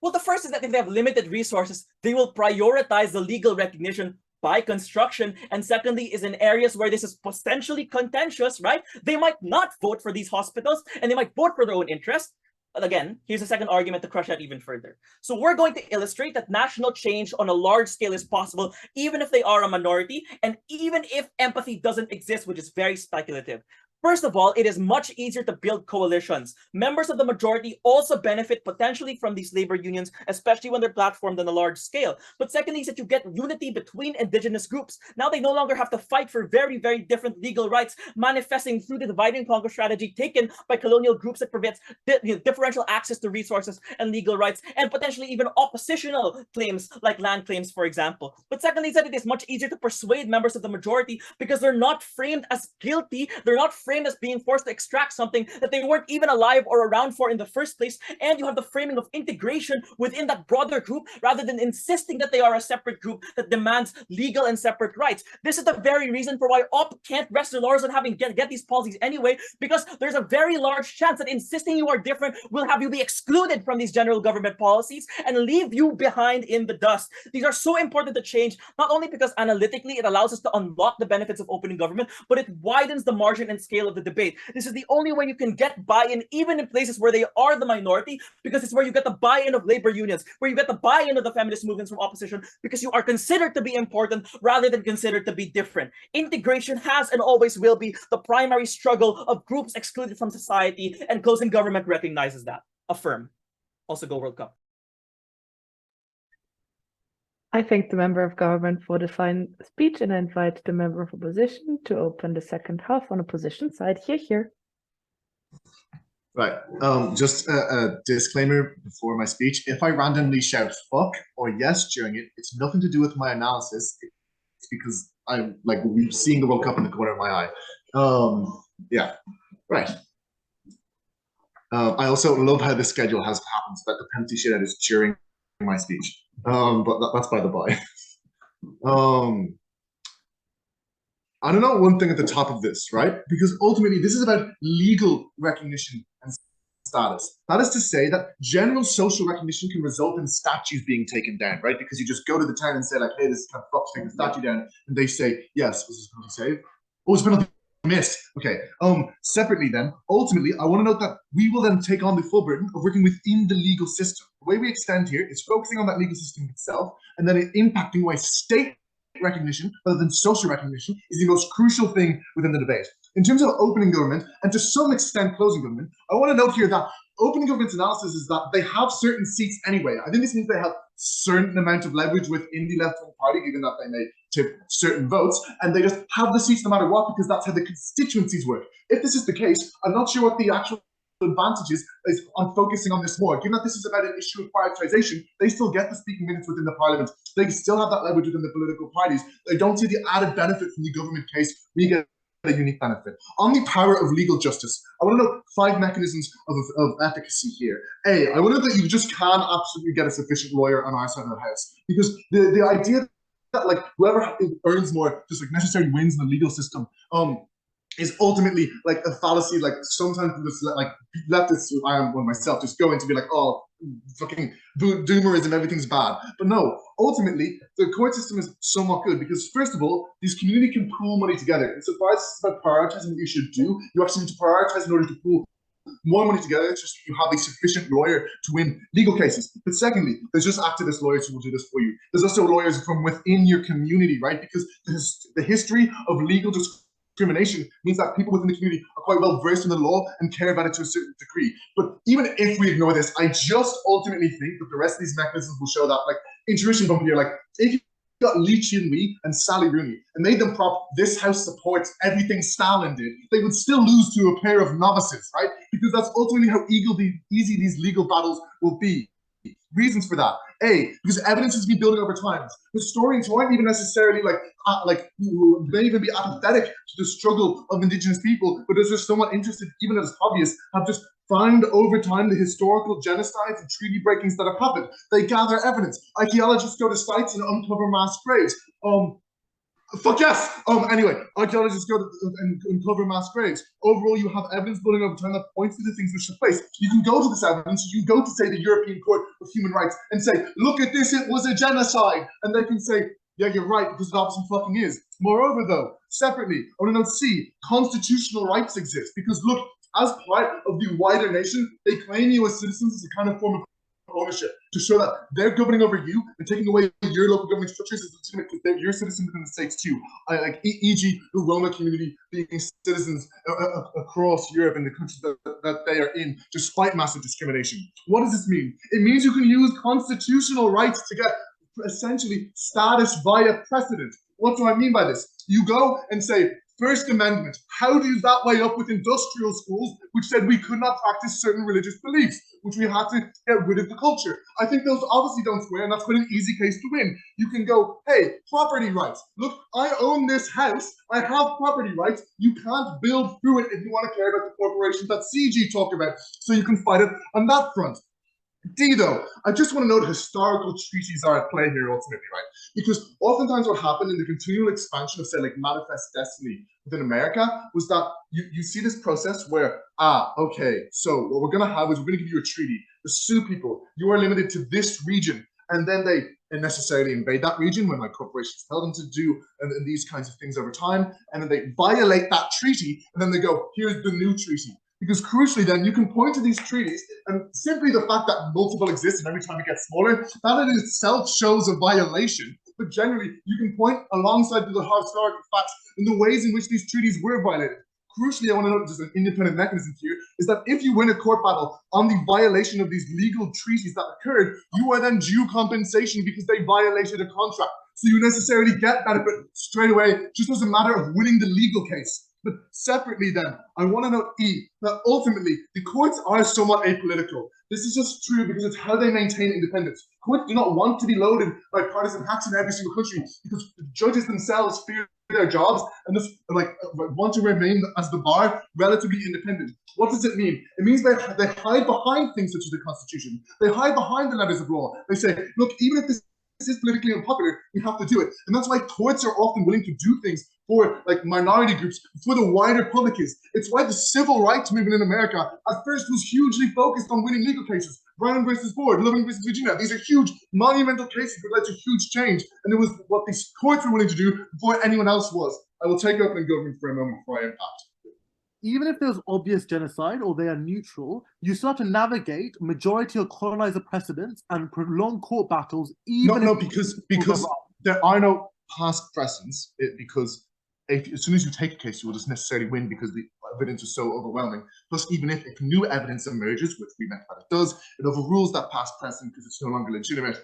Well, the first is that if they have limited resources, they will prioritize the legal recognition by construction. And secondly, is in areas where this is potentially contentious, right? They might not vote for these hospitals and they might vote for their own interest. But again, here's a second argument to crush that even further. So we're going to illustrate that national change on a large scale is possible, even if they are a minority, and even if empathy doesn't exist, which is very speculative. First of all, it is much easier to build coalitions. Members of the majority also benefit potentially from these labor unions, especially when they're platformed on a large scale. But secondly, is that you get unity between indigenous groups. Now they no longer have to fight for very, very different legal rights, manifesting through the divide and conquer strategy taken by colonial groups that prevents differential access to resources and legal rights, and potentially even oppositional claims like land claims, for example. But secondly, is that it is much easier to persuade members of the majority because they're not framed as guilty. They're not framed as being forced to extract something that they weren't even alive or around for in the first place, and you have the framing of integration within that broader group rather than insisting that they are a separate group that demands legal and separate rights. This is the very reason for why OP can't rest their laurels on having get these policies anyway, because there's a very large chance that insisting you are different will have you be excluded from these general government policies and leave you behind in the dust. These are so important to change, not only because analytically it allows us to unlock the benefits of opening government, but it widens the margin and scale of the debate. This is the only way you can get buy-in, even in places where they are the minority, because it's where you get the buy-in of labor unions, where you get the buy-in of the feminist movements from opposition, because you are considered to be important rather than considered to be different. Integration has and always will be the primary struggle of groups excluded from society, and closing government recognizes that. Affirm. Also go World Cup. I thank the member of government for the fine speech and I invite the member of opposition to open the second half on opposition side. Here. Right. Just a disclaimer before my speech. If I randomly shout fuck or yes during it, it's nothing to do with my analysis. It's because I'm like seeing the World Cup in the corner of my eye. Yeah. Right. I also love how the schedule has happened, so that the penalty shootout is during my speech. But that's by the by. I don't know one thing at the top of this, right? Because ultimately this is about legal recognition and status. That is to say that general social recognition can result in statues being taken down, right? Because you just go to the town and say like, hey, this is kind of fucked, take the statue down, and they say, yes, was this penalty saved? Oh, it's penalty missed. Okay. Separately then, ultimately, I want to note that we will then take on the full burden of working within the legal system. The way we extend here is focusing on that legal system itself, and then impacting why state recognition rather than social recognition is the most crucial thing within the debate. In terms of opening government, and to some extent closing government, I want to note here that opening government's analysis is that they have certain seats anyway. I think this means they have certain amount of leverage within the left-wing party, given that they may tip certain votes, and they just have the seats no matter what, because that's how the constituencies work. If this is the case, I'm not sure what the actual advantages is on focusing on this more. Given that this is about an issue of prioritization, they still get the speaking minutes within the parliament. They still have that leverage within the political parties. They don't see the added benefit from the government case. We get a unique benefit. On the power of legal justice, I want to know 5 mechanisms of efficacy here. A, I want to know that you just can absolutely get a sufficient lawyer on our side of the house. Because the idea that like whoever earns more just like necessarily wins in the legal system is ultimately like a fallacy. Like sometimes just like leftists, I am one myself, just go into be like, oh, fucking doomerism, everything's bad. But no, ultimately the court system is somewhat good because first of all, these community can pool money together. And so far as it's about prioritizing what you should do, you actually need to prioritize in order to pool more money together. It's just you have a sufficient lawyer to win legal cases. But secondly, there's just activist lawyers who will do this for you. There's also lawyers from within your community, right? Because the history of legal discrimination means that people within the community are quite well versed in the law and care about it to a certain degree. But even if we ignore this, I just ultimately think that the rest of these mechanisms will show that, like, intuition bump here, like, if you got Lee Chin-wee and Sally Rooney and made them prop, this house supports everything Stalin did, they would still lose to a pair of novices, right? Because that's ultimately how easy these legal battles will be. reasons for that. A, because evidence has been building over time. Historians who aren't even necessarily who may even be apathetic to the struggle of indigenous people, but those are somewhat interested, even as hobbyists, have just found over time the historical genocides and treaty breakings that have happened. They gather evidence. Archaeologists go to sites and uncover mass graves. Fuck yes! Anyway, archaeologists go to and uncover mass graves. Overall, you have evidence building over time that points to the things which took place. You can go to this evidence, you can go to, say, the European Court of Human Rights and say, look at this, it was a genocide. And they can say, yeah, you're right, because it obviously fucking is. Moreover, though, separately, I want to note C, constitutional rights exist. Because look, as part of the wider nation, they claim you as citizens as a kind of form of ownership to show that they're governing over you and taking away your local government structures is legitimate because they're your citizens within the states too. E.g., the Roma community being citizens across Europe and the countries that they are in, despite massive discrimination. What does this mean? It means you can use constitutional rights to get essentially status via precedent. What do I mean by this? You go and say, First Amendment, how does that weigh up with industrial schools, which said we could not practice certain religious beliefs, which we had to get rid of the culture? I think those obviously don't square, and that's quite an easy case to win. You can go, hey, property rights. Look, I own this house. I have property rights. You can't build through it if you want to care about the corporations that CG talked about, so you can fight it on that front. D, though, I just want to note historical treaties are at play here ultimately, right? Because oftentimes what happened in the continual expansion of, say, like Manifest Destiny within America was that you see this process where, okay, so what we're going to have is we're going to give you a treaty to sue people. You are limited to this region. And then they necessarily invade that region when corporations tell them to do and these kinds of things over time. And then they violate that treaty. And then they go, here's the new treaty. Because crucially then, you can point to these treaties, and simply the fact that multiple exist and every time it gets smaller, that in itself shows a violation. But generally, you can point alongside the historical facts in the ways in which these treaties were violated. Crucially, I want to note just an independent mechanism here, is that if you win a court battle on the violation of these legal treaties that occurred, you are then due compensation because they violated a contract. So you necessarily get benefit straight away, just as a matter of winning the legal case. But separately then, I want to note E, that ultimately the courts are somewhat apolitical. This is just true because it's how they maintain independence. Courts do not want to be loaded by partisan hacks in every single country because the judges themselves fear their jobs and just want to remain as the bar relatively independent. What does it mean? It means they hide behind things such as the Constitution. They hide behind the letters of law. They say, look, even if this is politically unpopular, we have to do it. And that's why courts are often willing to do things for minority groups, for the wider public is. It's why the civil rights movement in America at first was hugely focused on winning legal cases. Brown versus Ford, Loving versus Virginia. These are huge, monumental cases that led to huge change. And it was what these courts were willing to do before anyone else was. I will take open government for a moment before I impact. Even if there's obvious genocide or they are neutral, you still have to navigate majority or colonizer precedents and prolonged court battles. Because there are no past precedents. Because as soon as you take a case, you will just necessarily win because the evidence is so overwhelming. Plus, even if new evidence emerges, which we meant that it does, it overrules that past precedent because it's no longer legitimate.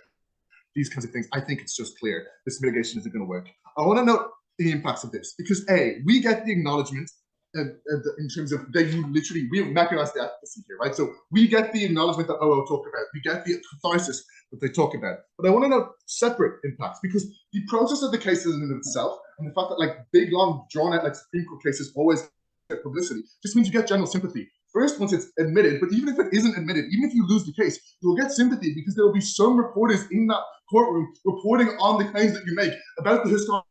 These kinds of things, I think it's just clear. This mitigation isn't going to work. I want to note the impacts of this because A, we get the acknowledgement in terms of we have mechanized the advocacy here, right? So we get the acknowledgement that OO talked about, we get the catharsis that they talk about. But I want to note separate impacts because the process of the cases in itself and the fact that big, long, drawn out Supreme Court cases always get publicity just means you get general sympathy. First, once it's admitted, but even if it isn't admitted, even if you lose the case, you'll get sympathy because there will be some reporters in that courtroom reporting on the claims that you make about the historical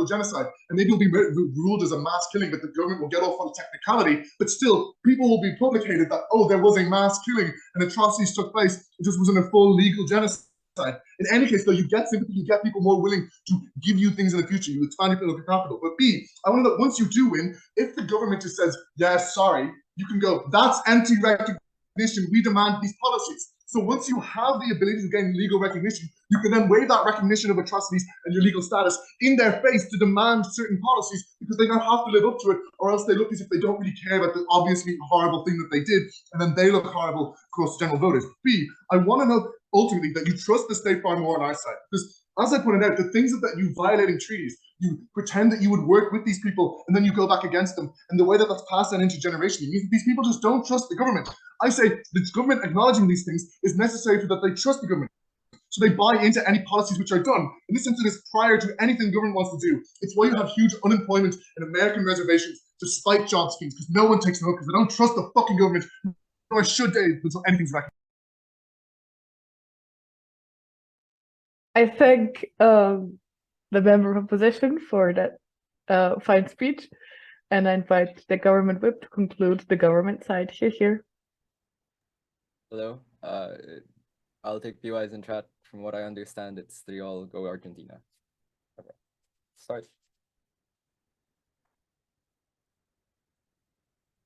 genocide, and maybe it'll be ruled as a mass killing, but the government will get off on technicality, but still people will be publicated that, oh, there was a mass killing and atrocities took place, it just wasn't a full legal genocide. In any case, though, you get sympathy, you get people more willing to give you things in the future, you expand your political capital. But B, I want to know, once you do win, if the government just says, yeah, sorry, you can go, that's anti-recognition, we demand these policies. So once you have the ability to gain legal recognition, you can then waive that recognition of atrocities and your legal status in their face to demand certain policies because they don't have to live up to it, or else they look as if they don't really care about the obviously horrible thing that they did, and then they look horrible across the general voters. B, I want to know ultimately that you trust the state far more on our side, because as I pointed out, the things that you violating treaties, you pretend that you would work with these people and then you go back against them. And the way that that's passed on intergenerationally means that these people just don't trust the government. I say the government acknowledging these things is necessary so that they trust the government. So they buy into any policies which are done. In this instance, prior to anything government wants to do. It's why you have huge unemployment in American reservations despite job schemes, because no one takes them up because they don't trust the fucking government, nor should they until anything's recognized. I thank the member of opposition for that fine speech, and I invite the government whip to conclude the government side. Here. Hello. I'll take PYs in chat. From what I understand, it's 3-all go Argentina. Okay. Start.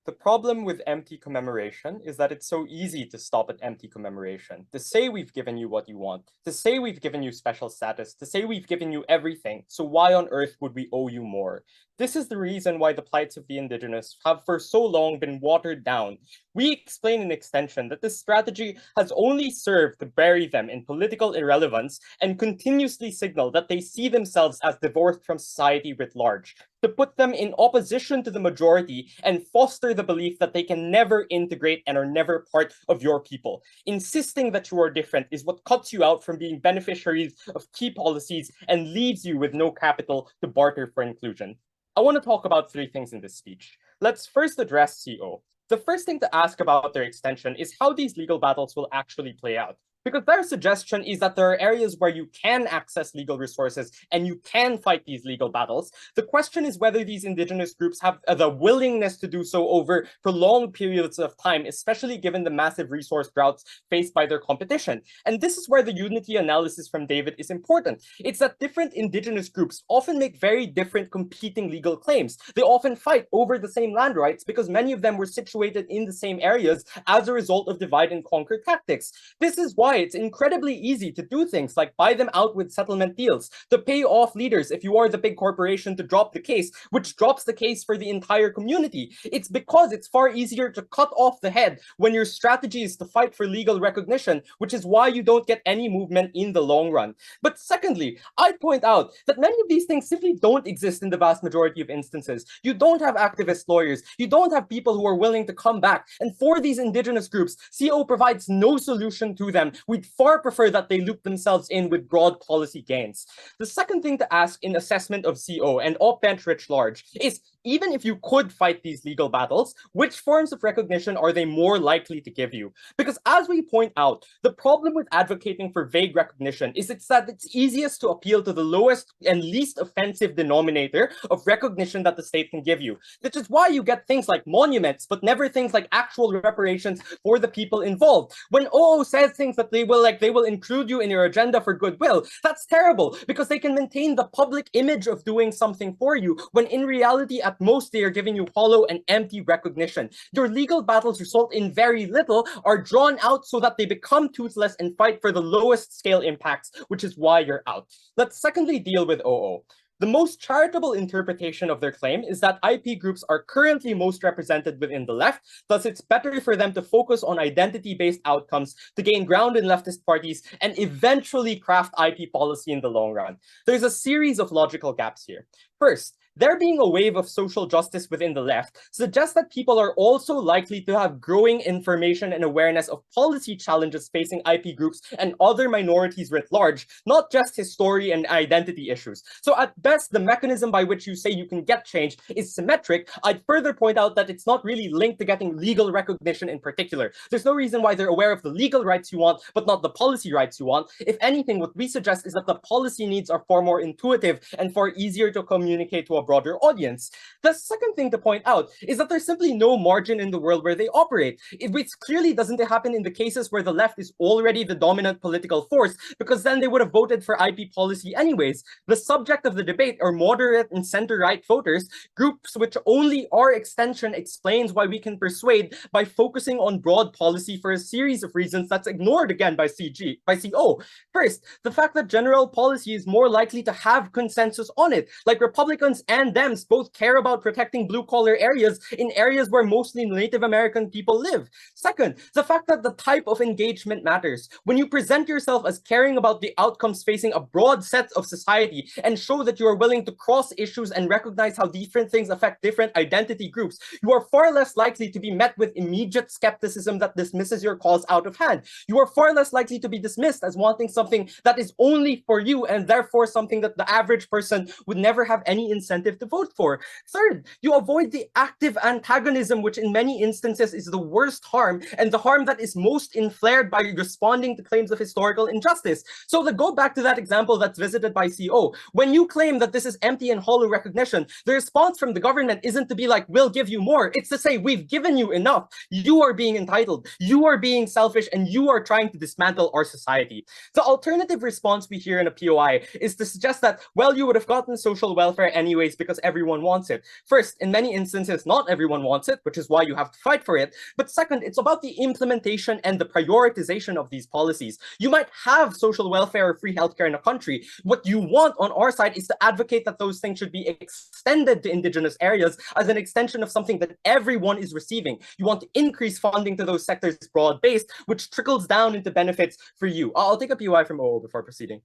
The problem with empty commemoration is that it's so easy to stop at empty commemoration, to say we've given you what you want, to say we've given you special status, to say we've given you everything, so why on earth would we owe you more? This is the reason why the plights of the indigenous have for so long been watered down. We explain in extension that this strategy has only served to bury them in political irrelevance and continuously signal that they see themselves as divorced from society writ large, to put them in opposition to the majority and foster the belief that they can never integrate and are never part of your people. Insisting that you are different is what cuts you out from being beneficiaries of key policies and leaves you with no capital to barter for inclusion. I want to talk about 3 things in this speech. Let's first address CO. The first thing to ask about their extension is how these legal battles will actually play out. Because their suggestion is that there are areas where you can access legal resources and you can fight these legal battles. The question is whether these indigenous groups have the willingness to do so over prolonged periods of time, especially given the massive resource droughts faced by their competition. And this is where the unity analysis from David is important. It's that different indigenous groups often make very different competing legal claims. They often fight over the same land rights because many of them were situated in the same areas as a result of divide and conquer tactics. This is why it's incredibly easy to do things like buy them out with settlement deals, to pay off leaders if you are the big corporation to drop the case, which drops the case for the entire community. It's because it's far easier to cut off the head when your strategy is to fight for legal recognition, which is why you don't get any movement in the long run. But secondly, I'd point out that many of these things simply don't exist in the vast majority of instances. You don't have activist lawyers, you don't have people who are willing to come back, and for these indigenous groups, CO provides no solution to them. We'd far prefer that they loop themselves in with broad policy gains. The second thing to ask in assessment of CO and op-bench writ large is, even if you could fight these legal battles, which forms of recognition are they more likely to give you? Because as we point out, the problem with advocating for vague recognition is that it's easiest to appeal to the lowest and least offensive denominator of recognition that the state can give you. Which is why you get things like monuments, but never things like actual reparations for the people involved. When OO says things that they will include you in your agenda for goodwill, that's terrible, because they can maintain the public image of doing something for you, when in reality, at most, they are giving you hollow and empty recognition. Your legal battles result in very little, are drawn out so that they become toothless and fight for the lowest scale impacts, which is why you're out. Let's secondly deal with OO. The most charitable interpretation of their claim is that IP groups are currently most represented within the left, thus it's better for them to focus on identity-based outcomes to gain ground in leftist parties and eventually craft IP policy in the long run. There's a series of logical gaps here. First, there being a wave of social justice within the left suggests that people are also likely to have growing information and awareness of policy challenges facing IP groups and other minorities writ large, not just history and identity issues. So at best, the mechanism by which you say you can get change is symmetric. I'd further point out that it's not really linked to getting legal recognition in particular. There's no reason why they're aware of the legal rights you want, but not the policy rights you want. If anything, what we suggest is that the policy needs are far more intuitive and far easier to communicate to a broader audience. The second thing to point out is that there's simply no margin in the world where they operate. Which clearly doesn't happen in the cases where the left is already the dominant political force, because then they would have voted for IP policy anyways. The subject of the debate are moderate and center-right voters, groups which only our extension explains why we can persuade by focusing on broad policy for a series of reasons that's ignored again by CO. First, the fact that general policy is more likely to have consensus on it, like Republicans and Dems both care about protecting blue-collar areas in areas where mostly Native American people live. Second, the fact that the type of engagement matters. When you present yourself as caring about the outcomes facing a broad set of society and show that you are willing to cross issues and recognize how different things affect different identity groups, you are far less likely to be met with immediate skepticism that dismisses your cause out of hand. You are far less likely to be dismissed as wanting something that is only for you and therefore something that the average person would never have any incentive to vote for. Third, you avoid the active antagonism, which in many instances is the worst harm and the harm that is most inflared by responding to claims of historical injustice. So to go back to that example that's visited by CO, when you claim that this is empty and hollow recognition, the response from the government isn't to be like, we'll give you more. It's to say, we've given you enough. You are being entitled. You are being selfish, and you are trying to dismantle our society. The alternative response we hear in a POI is to suggest that, well, you would have gotten social welfare anyways because everyone wants it. First, in many instances, not everyone wants it, which is why you have to fight for it. But second, it's about the implementation and the prioritization of these policies. You might have social welfare or free healthcare in a country. What you want on our side is to advocate that those things should be extended to indigenous areas as an extension of something that everyone is receiving. You want to increase funding to those sectors broad-based, which trickles down into benefits for you. I'll take a POI from OO before proceeding.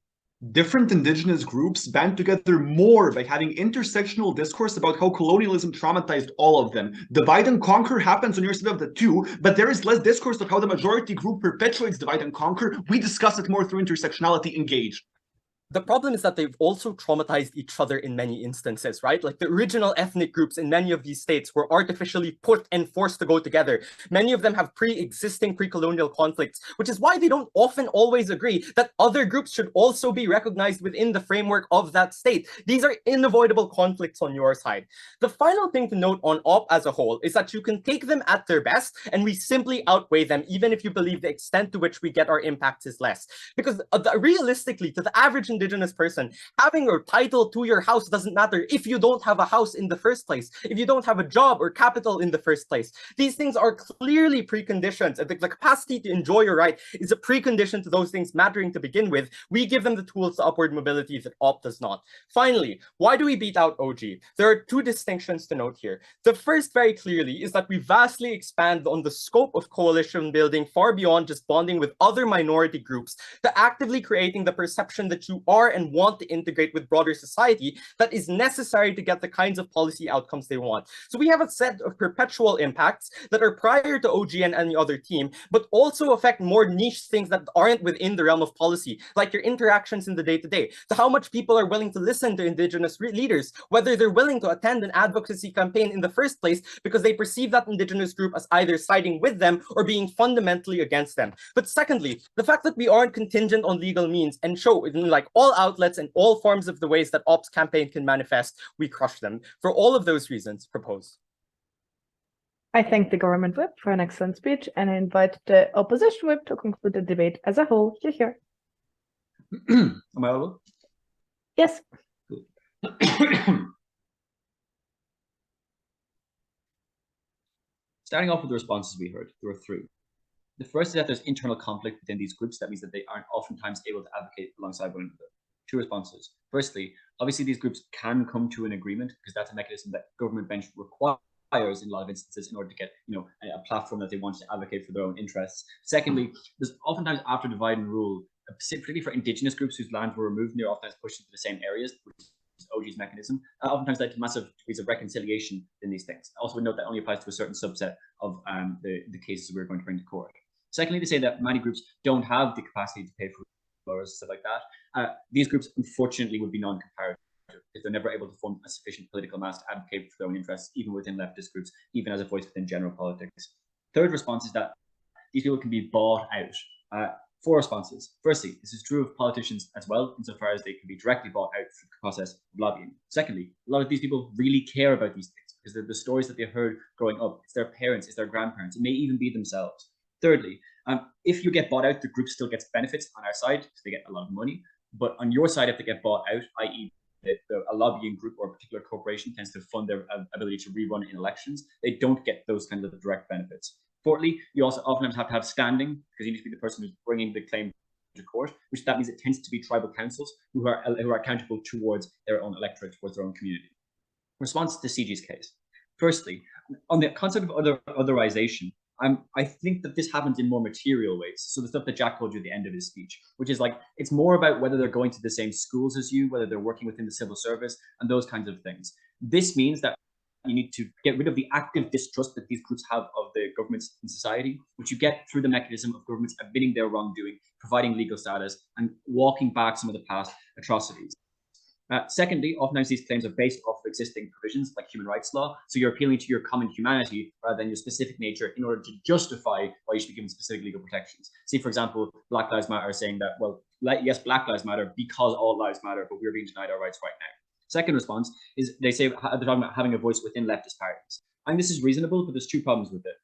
Different indigenous groups band together more by having intersectional discourse about how colonialism traumatized all of them. Divide and conquer happens on your side of the two, but there is less discourse of how the majority group perpetuates divide and conquer. We discuss it more through intersectionality. Engage. The problem is that they've also traumatized each other in many instances, right? Like the original ethnic groups in many of these states were artificially put and forced to go together. Many of them have pre-existing pre-colonial conflicts, which is why they don't often always agree that other groups should also be recognized within the framework of that state. These are unavoidable conflicts on your side. The final thing to note on OP as a whole is that you can take them at their best and we simply outweigh them, even if you believe the extent to which we get our impacts is less. Because realistically, to the average indigenous person, having a title to your house doesn't matter if you don't have a house in the first place, if you don't have a job or capital in the first place. These things are clearly preconditions, and the capacity to enjoy your right is a precondition to those things mattering to begin with. We give them the tools to upward mobility that OP does not. Finally, why do we beat out OG? There are two distinctions to note here. The first, very clearly, is that we vastly expand on the scope of coalition building far beyond just bonding with other minority groups to actively creating the perception that you are and want to integrate with broader society that is necessary to get the kinds of policy outcomes they want. So we have a set of perpetual impacts that are prior to OG and any other team, but also affect more niche things that aren't within the realm of policy, like your interactions in the day-to-day, to how much people are willing to listen to indigenous leaders, whether they're willing to attend an advocacy campaign in the first place because they perceive that indigenous group as either siding with them or being fundamentally against them. But secondly, the fact that we aren't contingent on legal means and show in like all outlets and all forms of the ways that OP's campaign can manifest, we crush them. For all of those reasons, propose. I thank the government whip for an excellent speech and I invite the opposition whip to conclude the debate as a whole. Here. Am I audible? Yes. Starting off with the responses we heard, there were three. The first is that there's internal conflict within these groups. That means that they aren't oftentimes able to advocate alongside one another. Two responses. Firstly, obviously these groups can come to an agreement because that's a mechanism that government bench requires in a lot of instances in order to get, a platform that they want to advocate for their own interests. Secondly, there's oftentimes after divide and rule, particularly for indigenous groups whose lands were removed, and they're oftentimes pushed into the same areas, which is OG's mechanism, oftentimes led to massive degrees of reconciliation in these things. I also would note that only applies to a certain subset of the cases we're going to bring to court. Secondly, they say that many groups don't have the capacity to pay for lawyers, stuff like that. These groups, unfortunately, would be non-comparative if they're never able to form a sufficient political mass to advocate for their own interests, even within leftist groups, even as a voice within general politics. Third response is that these people can be bought out. Four responses. Firstly, this is true of politicians as well, insofar as they can be directly bought out through the process of lobbying. Secondly, a lot of these people really care about these things because they're the stories that they heard growing up. It's their parents, it's their grandparents, it may even be themselves. Thirdly, if you get bought out, the group still gets benefits on our side because they get a lot of money. But on your side, if they get bought out, i.e. a lobbying group or a particular corporation tends to fund their ability to rerun in elections, they don't get those kinds of direct benefits. Fourthly, you also oftentimes have to have standing because you need to be the person who's bringing the claim to court, which that means it tends to be tribal councils who are accountable towards their own electorate, towards their own community. Response to CG's case. Firstly, on the concept of otherization, I think that this happens in more material ways. So the stuff that Jack told you at the end of his speech, which is like, it's more about whether they're going to the same schools as you, whether they're working within the civil service, and those kinds of things. This means that you need to get rid of the active distrust that these groups have of the governments in society, which you get through the mechanism of governments admitting their wrongdoing, providing legal status, and walking back some of the past atrocities. Secondly, oftentimes these claims are based off of existing provisions like human rights law. So you're appealing to your common humanity rather than your specific nature in order to justify why you should be given specific legal protections. See, for example, Black Lives Matter are saying that, well, yes, Black Lives Matter because all lives matter, but we're being denied our rights right now. Second response is they say they're talking about having a voice within leftist parties. And this is reasonable, but there's two problems with it.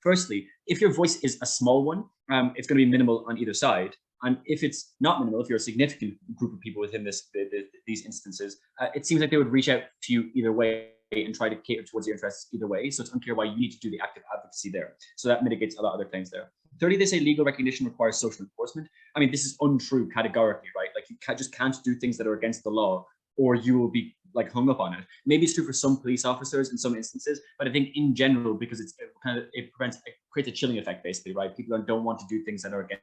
Firstly, if your voice is a small one, it's going to be minimal on either side. And if it's not minimal, if you're a significant group of people within these instances, it seems like they would reach out to you either way and try to cater towards your interests either way. So it's unclear why you need to do the active advocacy there. So that mitigates a lot of other claims there. Thirdly, they say legal recognition requires social enforcement. I mean, this is untrue categorically, right? Like you just can't do things that are against the law, or you will be like hung up on it. Maybe it's true for some police officers in some instances, but I think in general, because it creates a chilling effect, basically, right? People don't want to do things that are against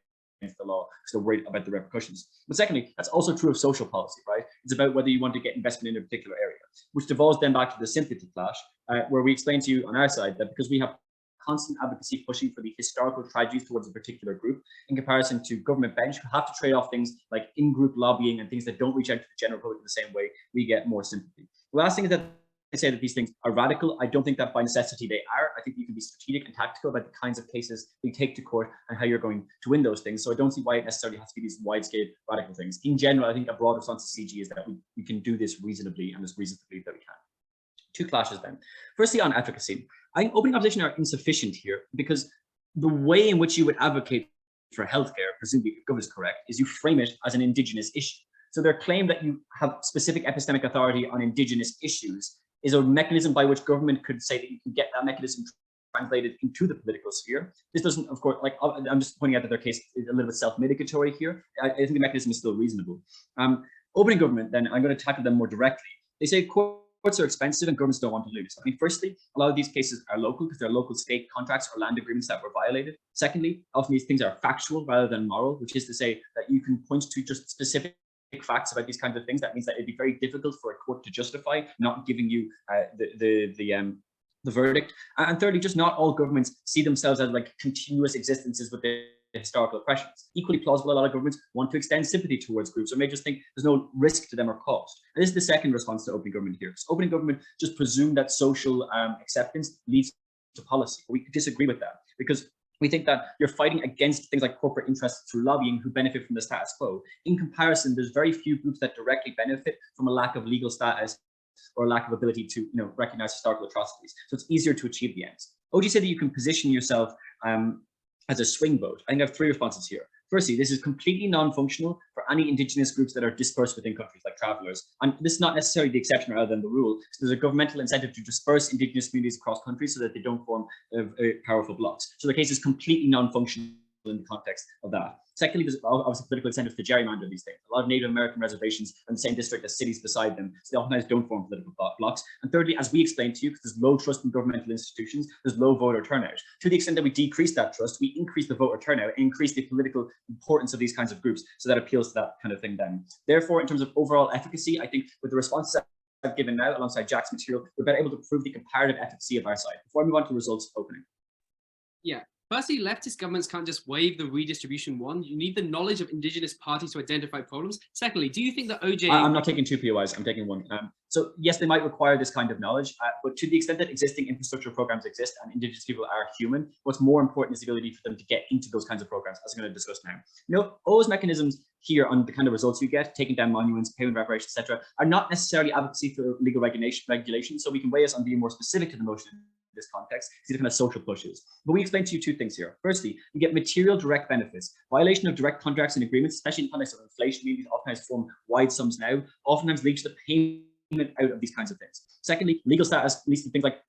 the law because they're worried about the repercussions. But secondly, that's also true of social policy, right? It's about whether you want to get investment in a particular area, which devolves then back to the sympathy clash, where we explain to you on our side that because we have constant advocacy pushing for the historical tragedies towards a particular group in comparison to government bench who have to trade off things like in-group lobbying and things that don't reach out to the general public in the same way, we get more sympathy. The last thing is that they say that these things are radical. I don't think that by necessity they are. I think you can be strategic and tactical about the kinds of cases you take to court and how you're going to win those things. So I don't see why it necessarily has to be these wide-scale radical things. In general, I think a broad response to CG is that we can do this reasonably, and there's reason to believe that we can. Two clashes then. Firstly, on advocacy. I think opening opposition are insufficient here because the way in which you would advocate for healthcare, presumably if government is correct, is you frame it as an indigenous issue. So their claim that you have specific epistemic authority on indigenous issues is a mechanism by which government could say that you can get that mechanism translated into the political sphere. This doesn't, of course, like I'm just pointing out that their case is a little bit self-mitigatory here. I think the mechanism is still reasonable. Opening government, then I'm going to tackle them more directly. They say courts are expensive and governments don't want to lose. I mean, firstly, a lot of these cases are local because they're local state contracts or land agreements that were violated. Secondly, often these things are factual rather than moral, which is to say that you can point to just specific facts about these kinds of things. That means that it'd be very difficult for a court to justify not giving you the verdict. And thirdly, just not all governments see themselves as like continuous existences with the historical oppressions. Equally plausible, a lot of governments want to extend sympathy towards groups or may just think there's no risk to them or cost. And this is the second response to opening government here. So opening government just presume that social acceptance leads to policy. We disagree with that because we think that you're fighting against things like corporate interests through lobbying who benefit from the status quo. In comparison, there's very few groups that directly benefit from a lack of legal status or a lack of ability to recognize historical atrocities. So it's easier to achieve the ends. OG said that you can position yourself as a swing vote. I think I have three responses here. Firstly, this is completely non-functional for any indigenous groups that are dispersed within countries like travelers. And this is not necessarily the exception rather than the rule. So there's a governmental incentive to disperse indigenous communities across countries so that they don't form powerful blocks. So the case is completely non-functional in the context of that. Secondly, there's obviously political incentives to gerrymander these things. A lot of Native American reservations are in the same district as cities beside them, so they oftentimes don't form political blocks. And thirdly, as we explained to you, because there's low trust in governmental institutions, there's low voter turnout. To the extent that we decrease that trust, we increase the voter turnout and increase the political importance of these kinds of groups. So that appeals to that kind of thing then. Therefore, in terms of overall efficacy, I think with the responses I've given now alongside Jack's material, we're better able to prove the comparative efficacy of our side. Before I move on to results opening. Yeah. Firstly, leftist governments can't just waive the redistribution one. You need the knowledge of indigenous parties to identify problems. Secondly, do you think that OJ... I'm not taking two POIs, I'm taking one. So yes, they might require this kind of knowledge, but to the extent that existing infrastructure programs exist and indigenous people are human, what's more important is the ability for them to get into those kinds of programs, as I'm going to discuss now. All those mechanisms here on the kind of results you get, taking down monuments, payment reparations, etc., are not necessarily advocacy for legal regulation, so we can weigh us on being more specific to the motion this context. These are kind of social pushes. But we explain to you two things here. Firstly, you get material direct benefits. Violation of direct contracts and agreements, especially in the context of inflation, meaning oftentimes form wide sums now, oftentimes leads to the payment out of these kinds of things. Secondly, legal status leads to things like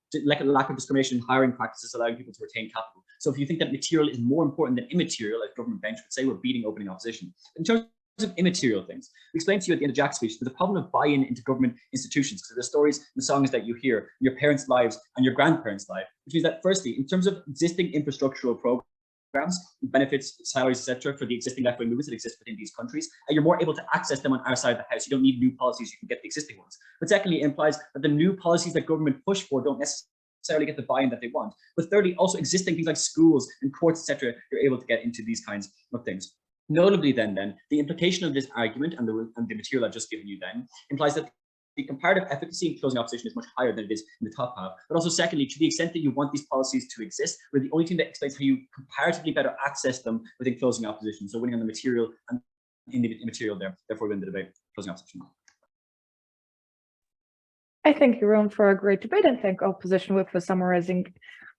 lack of discrimination in hiring practices, allowing people to retain capital. So if you think that material is more important than immaterial, as government bench would say, we're beating opening opposition. In terms of immaterial things, we explained to you at the end of Jack's speech that the problem of buy-in into government institutions, because the stories and the songs that you hear in your parents' lives and your grandparents' life, which means that firstly, in terms of existing infrastructural programs, benefits, salaries, etc., for the existing left-wing movements that exist within these countries, you're more able to access them on our side of the house. You don't need new policies, you can get the existing ones. But secondly, it implies that the new policies that government push for don't necessarily get the buy-in that they want. But thirdly, also existing things like schools and courts, etc., you're able to get into these kinds of things. Notably then, the implication of this argument and the material I've just given you then implies that the comparative efficacy in closing opposition is much higher than it is in the top half. But also secondly, to the extent that you want these policies to exist, we're the only thing that explains how you comparatively better access them within closing opposition. So winning on the material and in the immaterial there, therefore win the debate, closing opposition. I thank you, Ron, for a great debate, and thank Opposition Whip for summarizing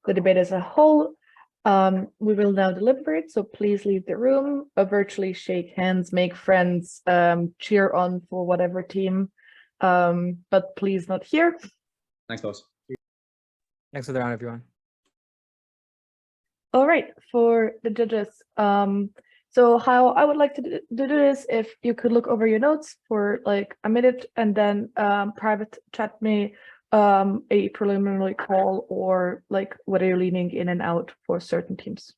the debate as a whole. We will now deliberate, so please leave the room, virtually shake hands, make friends, cheer on for whatever team, but please not here. Thanks, boss. Thanks for the round, everyone. All right, for the judges. So how I would like to do this, if you could look over your notes for like a minute and then private chat me a preliminary call or like whether you're leaning in and out for certain teams.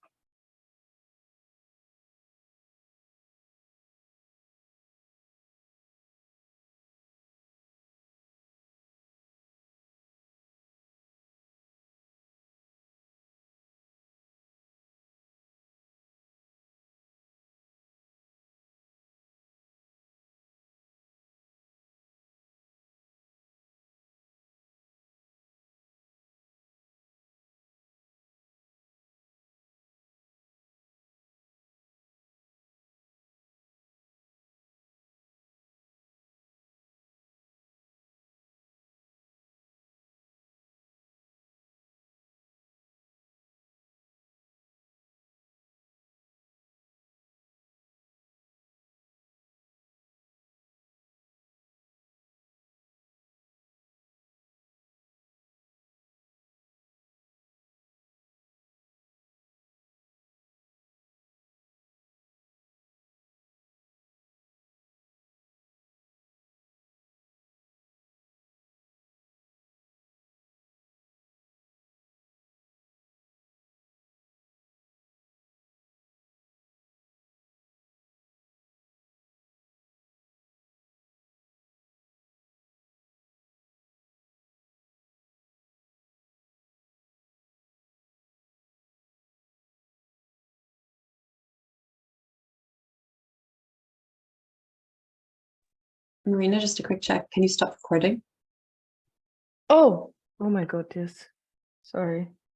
Marina, just a quick check. Can you stop recording? Oh my God, yes. Sorry.